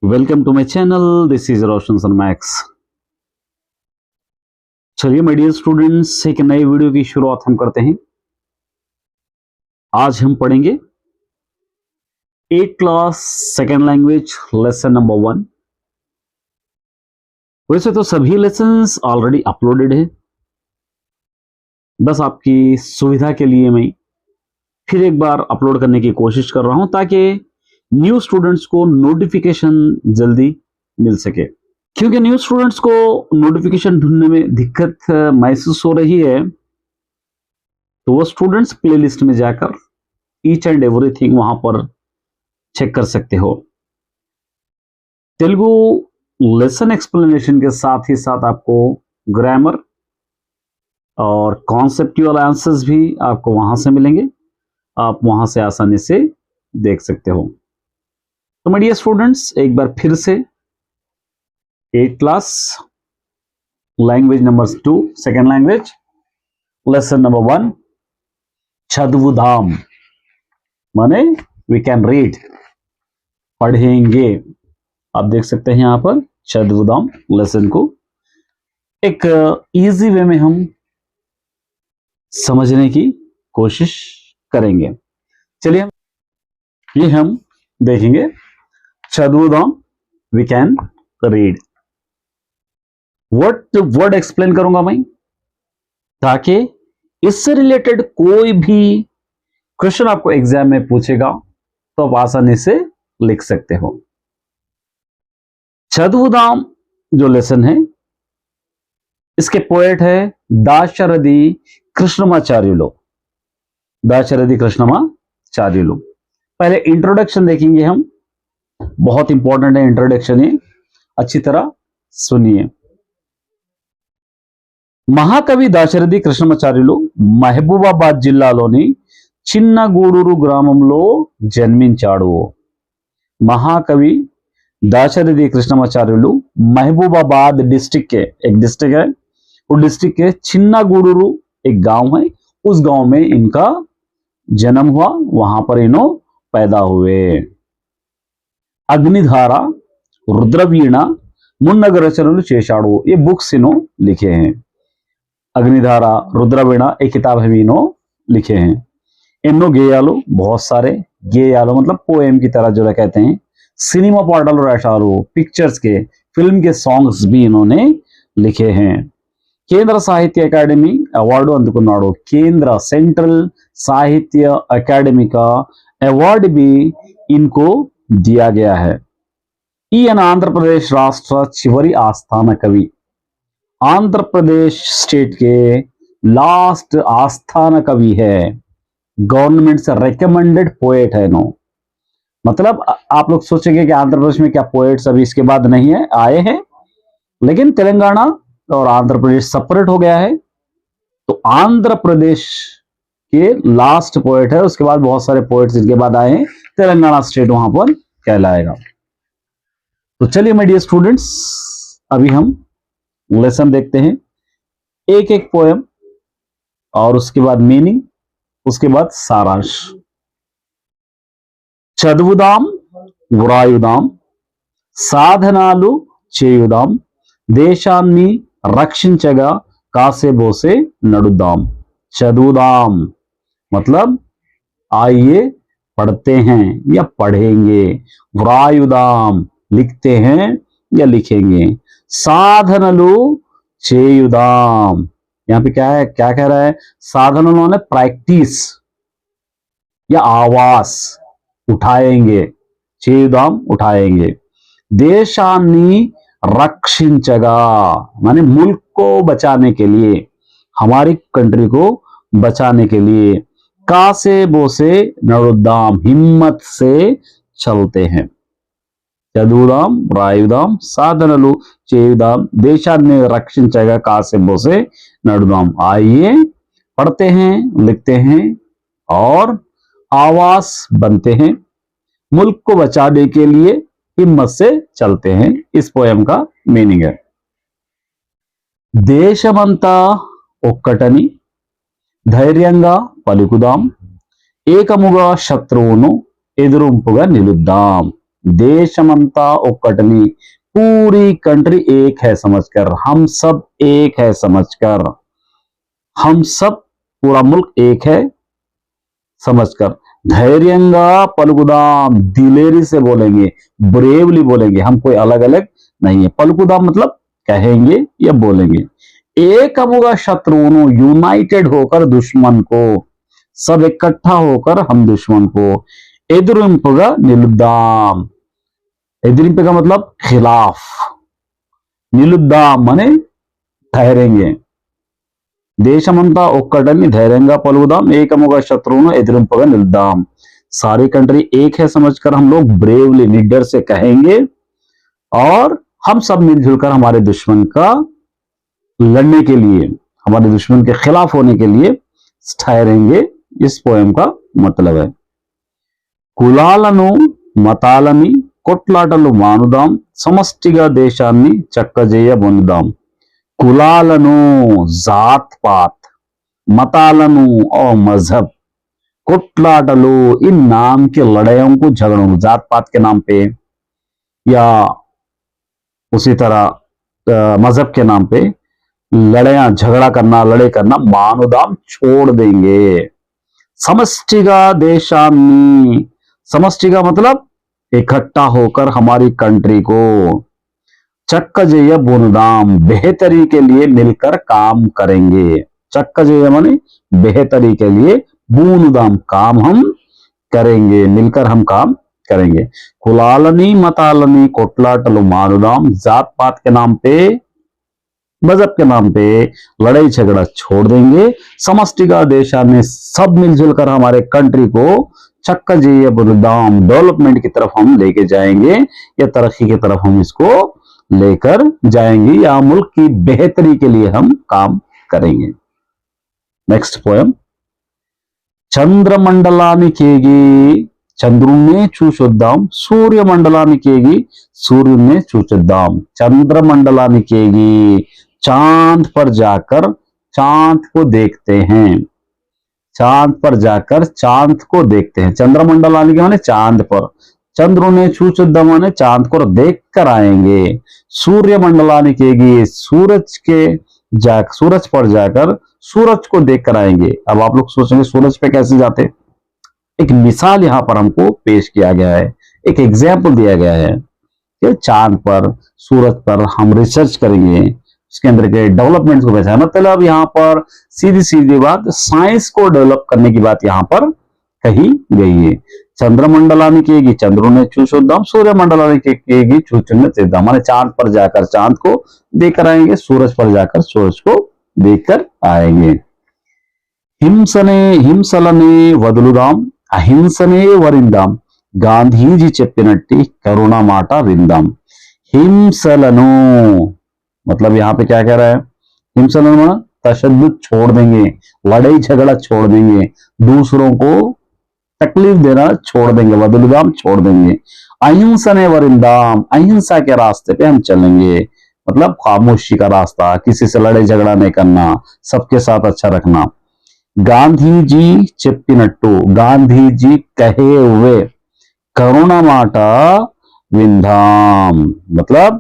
Welcome to my channel. This is Roshan Sun Max. चलिए my dear students, एक नई video की शुरुआत हम करते हैं। आज हम पढ़ेंगे 8th class second language lesson number 1। वैसे तो सभी लेसन्स ऑलरेडी अपलोडेड है, बस आपकी सुविधा के लिए मैं फिर एक बार अपलोड करने की कोशिश कर रहा हूं ताकि न्यू स्टूडेंट्स को नोटिफिकेशन जल्दी मिल सके। क्योंकि न्यू स्टूडेंट्स को नोटिफिकेशन ढूंढने में दिक्कत महसूस हो रही है, तो वो स्टूडेंट्स प्लेलिस्ट में जाकर ईच एंड एवरीथिंग वहां पर चेक कर सकते हो। तेलुगु लेसन एक्सप्लेनेशन के साथ ही साथ आपको ग्रामर और कॉन्सेप्चुअल आंसर्स भी आपको वहां से मिलेंगे। आप वहां से आसानी से देख सकते हो। तो माय डियर स्टूडेंट्स, एक बार फिर से 8th class language number 2 second language lesson number 1 चदवुदाम माने वी कैन रीड, पढ़ेंगे। आप देख सकते हैं यहां पर चदवुदाम लेसन को एक इजी वे में हम समझने की कोशिश करेंगे। चलिए ये हम देखेंगे चदवुदाम we can read. Word explain करूंगा मैं, ताकि इससे रिलेटेड कोई भी क्वेश्चन आपको एग्जाम में पूछेगा तो आप आसानी से लिख सकते हो। चदवुदाम जो लेसन है, इसके पोएट है दाशरथी कृष्णमाचार्युलु। दाशरथी कृष्णमाचार्युलु। पहले इंट्रोडक्शन देखेंगे हम, बहुत इंपॉर्टेंट है इंट्रोडक्शन, ये अच्छी तरह सुनिए। మహాకవి దాశరథి కృష్ణమాచార్యులు మహబూబాబాద్ జిల్లాలోని చిన్నగూడూరు గ్రామంలో జన్మించాడు। महाकवि दाशरथी कृष्णमाचार्युలు महबूबाबाद डिस्ट्रिक्ट के एक डिस्ट्रिक्ट है, वो डिस्ट्रिक्ट के चिन्नागुडूरू एक गांव है, उस गांव में इनका जन्म हुआ, वहां पर इन्हों पैदा हुए। अग्निधारा, रुद्रवीणा, मुन्नग रचनలు చేశాడు, ये बुक्स इन्हों लिखे हैं। अग्निधारा, रुद्रवीणा एक किताब है इन्हों लिखे हैं। ఎన్నో గేయాలు, बहुत सारे గేయాలు मतलब पोएम की तरह जो कहते हैं। सिनेमा पाटल राशालू, पिक्चर्स के, फिल्म के सॉन्ग्स भी इन्होंने लिखे हैं। केंद्र साहित्य अकादमी अवार्ड अंदुकुन्नाडु। केंद्र सेंट्रल साहित्य अकादमी का अवार्ड भी इनको दिया गया है। ఈయన ఆంధ్రప్రదేశ్ రాష్ట్ర చివరి ఆస్థాన కవి। आंध्र प्रदेश स्टेट के लास्ट आस्थान कवि है, गवर्नमेंट से रिकमेंडेड पोएट है नो। मतलब आप लोग सोचेंगे कि आंध्र प्रदेश में क्या पोएट्स अभी इसके बाद नहीं है, आए हैं, लेकिन तेलंगाना और आंध्र प्रदेश सेपरेट हो गया है, तो आंध्र प्रदेश के लास्ट पोएट है। उसके बाद बहुत सारे पोएट्स इसके बाद आए हैं, तेलंगाना स्टेट वहां पर कहलाएगा। तो चलिए माय डियर स्टूडेंट्स, अभी हम लेसन देखते हैं, एक एक पोएम और उसके बाद मीनिंग, उसके बाद सारांश। చదువుదాం వ్రాయుదాం సాధనాలు చేయుదాం దేశాన్ని రక్షించగా కాసేబోసే నడుద్దాం। చదువుదాం मतलब आइए पढ़ते हैं या पढ़ेंगे, व्रायुदाम लिखते हैं या लिखेंगे, साधनलु చేయుదాం, यहां पे क्या है, क्या कह रहा है, साधनों ने प्रैक्टिस या आवास उठाएंगे, చేయుదాం उठाएंगे। देशाన్ని रक्षिंचगा माने मुल्क को बचाने के लिए, हमारी कंट्री को बचाने के लिए, कासे बोसे नड़ुद्दाम हिम्मत से चलते हैं। చదువుదాం వ్రాయుదాం సాధనలు చేయుదాం దేశాన్ని రక్షించగా కాసేబోసే నడుదాం। आइए पढ़ते हैं, लिखते हैं और आवास बनते हैं, मुल्क को बचाने के लिए हिम्मत से चलते हैं। इस पोएम का मीनिंग है, దేశమంతా ఒక్కటని ధైర్యంగా పలుకుదాం, ఏకముగా శత్రువును ఎదురింపుగా నిలుద్దాం। देशमंता ओक्कटनी, पूरी कंट्री एक है समझकर, हम सब एक है समझकर, हम सब पूरा मुल्क एक है समझकर। धैर्यंगा पलगुदाम, दिलेरी से बोलेंगे, ब्रेवली बोलेंगे, हम कोई अलग अलग नहीं है। पलगुदाम मतलब कहेंगे या बोलेंगे। एक अमुगा शत्रुओं, यूनाइटेड होकर दुश्मन को, सब इकट्ठा होकर हम दुश्मन को। एदुरिंपगा निलुद्दाम, एदुरिंपगा मतलब खिलाफ, निलुद्दाम माने ठहरेंगे। देशमंता ओक्कटनी धैर्यंगा पलुदाम एकमुगा शत्रुओं एदुरिंपगा निलुद्दाम, सारी कंट्री एक है समझकर हम लोग ब्रेवली निडर से कहेंगे और हम सब मिलजुल कर हमारे दुश्मन का लड़ने के लिए, हमारे दुश्मन के खिलाफ होने के लिए ठहरेंगे। इस पोएम का मतलब है। కులాలను మతాలని కొట్లాటలు మానుదాం, సమష్టిగా దేశాన్ని చక్కజేయబొందుదాం। కులాలను जात पात, मताలను और मजहब, कुटलाटलू इन नाम के लड़ाइयों को झगड़ों, जात पात के नाम पे या उसी तरह मजहब के नाम पे लड़ाइयां झगड़ा करना, लड़े करना मानुदाम छोड़ देंगे। समष्टिगा देशान्नी, समष्टिगा मतलब इकट्ठा होकर हमारी कंट्री को, चक्कजय बुनदाम बेहतरी के लिए मिलकर काम करेंगे। चक्कजय माने बेहतरी के लिए, बूनदाम काम हम करेंगे, मिलकर हम काम करेंगे। कुलालनी मतालनी कोटलाटलु मानुदाम, जात पात के नाम पे, मजहब के नाम पे लड़ाई झगड़ा छोड़ देंगे। समष्टिगा देशा में सब मिलजुल कर हमारे कंट्री को चक्कजय बुनदाम डेवलपमेंट की तरफ हम लेके जाएंगे या तरक्की की तरफ हम इसको लेकर जाएंगे या मुल्क की बेहतरी के लिए हम काम करेंगे। Next poem. చంద్రమండలానికేగి చంద్రుణ్ణే చూచొద్దాం, సూర్యమండలానికేగి सूर्य చూచొద్దాం। चंद्रमंडलानिकेगी चांद पर जाकर चांद को देखते हैं, चांद पर जाकर चांद को देखते हैं। चंद्रमंडलानिके माने चांद पर, चंद्रुने చూచొద్దాం माने चांद को देख कर आएंगे। सूर्य मंडलानिकेगी सूरज के सूरज पर जाकर सूरज को देखकर आएंगे। अब आप लोग सोचेंगे सूरज पे कैसे जाते, एक मिसाल यहां पर हमको पेश किया गया है, एक एग्जाम्पल दिया गया है कि चांद पर सूरज पर हम रिसर्च करेंगे, उसके अंदर के डेवलपमेंट को पहचाना। मतलब यहाँ पर सीधी सीधी बात साइंस को डेवलप करने की बात यहाँ पर कही गई है। चंद्रमंडलानिकेगी चंद्रुने చూచొద్దాం, सूर्य मंडलानिकेगी చూచొద్దాం माने चांद पर जाकर चांद को देखकर आएंगे, सूरज पर जाकर सूरज को देखकर आएंगे। हिंसने हिंसलने వదులుదాం, అహింసనే వరిందాం, గాంధీజీ చెప్పినట్టి करुणा మాట విందాం। हिंसలను मतलब यहाँ पे क्या कह रहा है, हिंसलन में तशद्दुद छोड़ देंगे, लड़ाई झगड़ा छोड़ देंगे, दूसरों को तकलीफ देना छोड़ देंगे, वदुलदाम छोड़ देंगे। अहिंसने वरिंदाम, अहिंसा के रास्ते पे हम चलेंगे, मतलब खामोशी का रास्ता, किसी से लड़ाई झगड़ा नहीं करना, सबके साथ अच्छा रखना। गांधी जी చెప్పినట్టు, गांधी जी कहे हुए, करुणा माटा विंदाम मतलब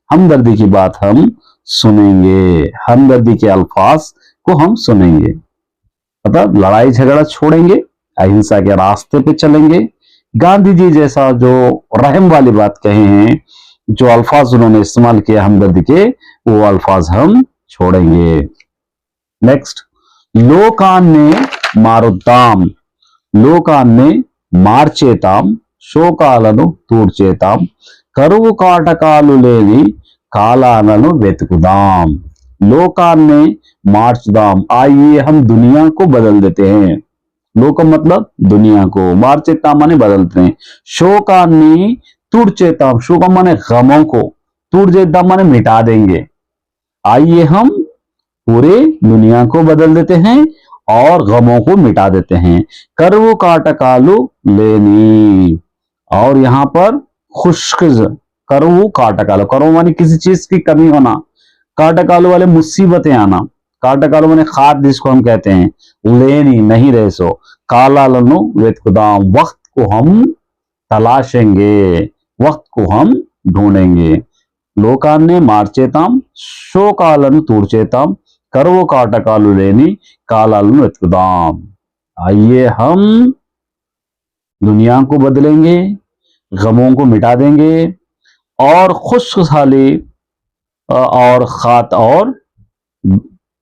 हमदर्दी की बात हम सुनेंगे, हमदर्दी के अल्फाज को हम सुनेंगे। मतलब लड़ाई झगड़ा छोड़ेंगे, अहिंसा के रास्ते पे चलेंगे। गांधी जी जैसा जो रहम वाली बात कहे हैं, जो अल्फाज उन्होंने इस्तेमाल किया हमदर्दी के, वो अल्फाज हम छोड़ेंगे। नेक्स्ट। लोकान्ने मारुद्दाम, लोकान्ने మార్చేతాం, శోకాలను తూర్చేతాం, కరువు కాటకాలు లేని కాలాలను వెతుకుదాం। लोकान्ने మార్చుదాం, आइए हम दुनिया को बदल देते हैं। लोकम मतलब दुनिया को, మార్చేతాం माने बदलते हैं। शोकान्नी तुड़चेताम, शोकम माने गमों को, तुड़चेताम माने मिटा देंगे। आइए हम पूरे दुनिया को बदल देते हैं और गमों को मिटा देते हैं। करवु काटकालु लेनी, और यहाँ पर खुश्क, करवु काटकालु, करवु माने किसी चीज की कमी होना, काटकालु वाले मुसीबतें आना, काटकालु माने खाद जिसको हम कहते हैं, लेनी नहीं रहे सो, काला लनु वेतकुदाम वक्त को हम तलाशेंगे, वक्त को हम ढूंढेंगे। लोकान्ने మార్చేతాం శోకాలను తూడ్చేతాం కరువు కాటకాలు లేని కాలాలను వెతుకుదాం। आइए हम दुनिया को बदलेंगे, गमों को मिटा देंगे और खुशहाली और खात और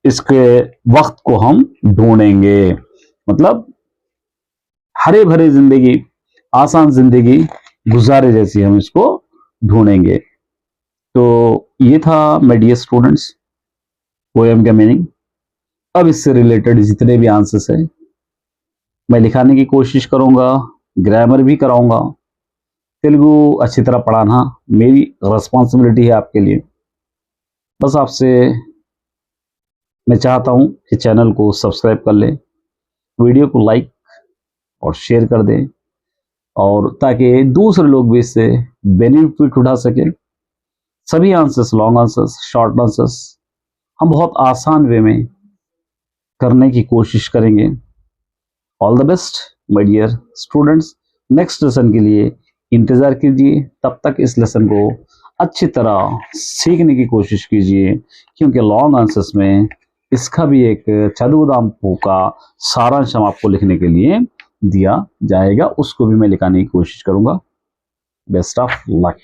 इसके वक्त को हम ढूंढेंगे। मतलब हरे भरे जिंदगी, आसान जिंदगी गुजारे जैसी हम इसको ढूंढेंगे। तो ये था माय डियर स्टूडेंट्स पोएम का मीनिंग। अब इससे रिलेटेड जितने भी आंसर्स हैं मैं लिखाने की कोशिश करूंगा, ग्रामर भी कराऊंगा। तेलुगु अच्छी तरह पढ़ाना मेरी रिस्पॉन्सिबिलिटी है आपके लिए। बस आपसे मैं चाहता हूं कि चैनल को सब्सक्राइब कर लें, वीडियो को लाइक और शेयर कर दें, और ताकि दूसरे लोग भी इससे बेनिफिट उठा सकें। सभी answers, long answers, short answers हम बहुत आसान वे में करने की कोशिश करेंगे। All the best my dear students. Next lesson के लिए इंतज़ार कीजिए, तब तक इस लेसन को अच्छी तरह सीखने की कोशिश कीजिए, क्योंकि लॉन्ग आंसर्स में इसका भी एक चदुदाम का सारांश हम आपको लिखने के लिए दिया जाएगा, उसको भी मैं लिखाने की कोशिश करूंगा। Best of luck.